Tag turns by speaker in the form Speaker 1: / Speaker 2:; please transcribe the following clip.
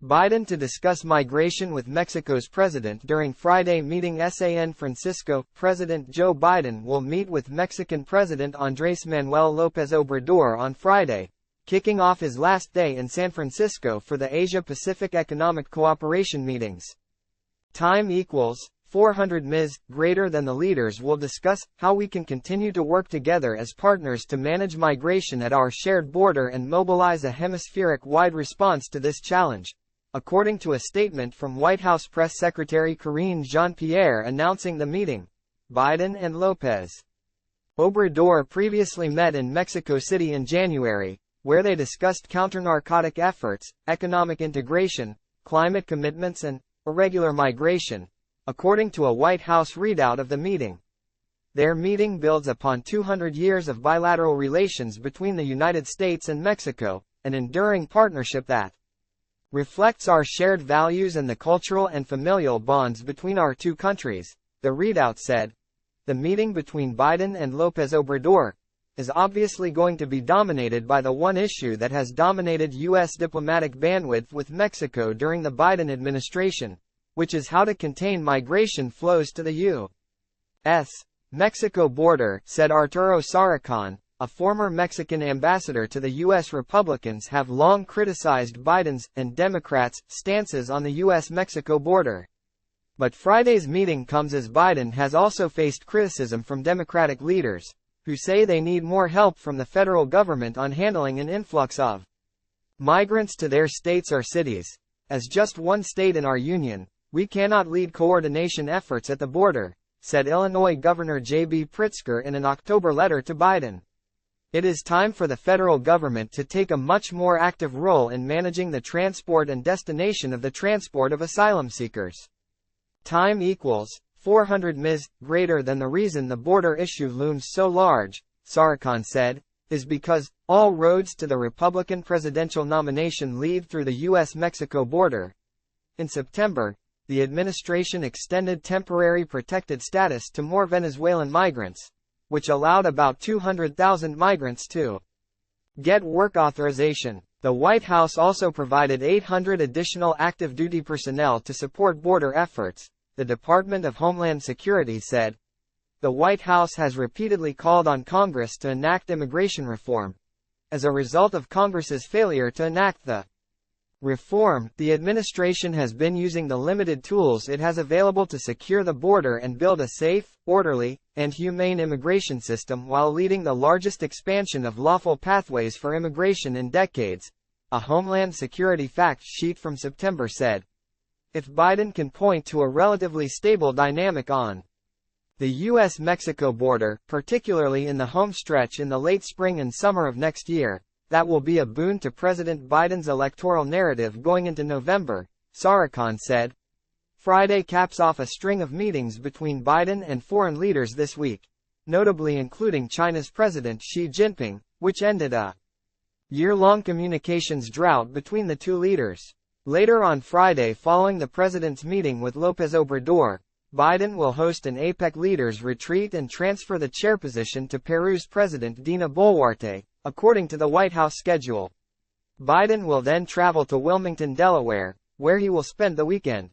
Speaker 1: Biden to discuss migration with Mexico's president during Friday meeting. San Francisco. President Joe Biden will meet with Mexican President Andrés Manuel López Obrador on Friday, kicking off his last day in San Francisco for the Asia-Pacific Economic Cooperation meetings. Time equals 400 ms. Greater than the leaders will discuss how we can continue to work together as partners to manage migration at our shared border and mobilize a hemispheric-wide response to this challenge, according to a statement from White House Press Secretary Karine Jean-Pierre announcing the meeting. Biden and López Obrador previously met in Mexico City in January, where they discussed counternarcotic efforts, economic integration, climate commitments and irregular migration, according to a White House readout of the meeting. Their meeting builds upon 200 years of bilateral relations between the United States and Mexico, an enduring partnership that reflects our shared values and the cultural and familial bonds between our two countries, the readout said. The meeting between Biden and López Obrador is obviously going to be dominated by the one issue that has dominated U.S. diplomatic bandwidth with Mexico during the Biden administration, which is how to contain migration flows to the U.S. Mexico border, said Arturo Saracón, a former Mexican ambassador to the U.S. Republicans have long criticized Biden's and Democrats' stances on the U.S.-Mexico border. But Friday's meeting comes as Biden has also faced criticism from Democratic leaders, who say they need more help from the federal government on handling an influx of migrants to their states or cities. As just one state in our union, we cannot lead coordination efforts at the border, said Illinois Governor J.B. Pritzker in an October letter to Biden. It is time for the federal government to take a much more active role in managing the transport and destination of the transport of asylum seekers. Time equals 400 ms. Greater than the reason the border issue looms so large, Saracón said, is because all roads to the Republican presidential nomination lead through the U.S.-Mexico border. In September, the administration extended temporary protected status to more Venezuelan migrants, which allowed about 200,000 migrants to get work authorization. The White House also provided 800 additional active duty personnel to support border efforts, the Department of Homeland Security said. The White House has repeatedly called on Congress to enact immigration reform. As a result of Congress's failure to enact the reform, the administration has been using the limited tools it has available to secure the border and build a safe, orderly, and humane immigration system while leading the largest expansion of lawful pathways for immigration in decades, a Homeland Security fact sheet from September said. If Biden can point to a relatively stable dynamic on the U.S.-Mexico border, particularly in the home stretch in the late spring and summer of next year, that will be a boon to President Biden's electoral narrative going into November, Saracón said. Friday caps off a string of meetings between Biden and foreign leaders this week, notably including China's President Xi Jinping, which ended a year-long communications drought between the two leaders. Later on Friday, following the president's meeting with López Obrador, Biden will host an APEC leaders retreat and transfer the chair position to Peru's President Dina Boluarte, according to the White House schedule. Biden will then travel to Wilmington, Delaware, where he will spend the weekend.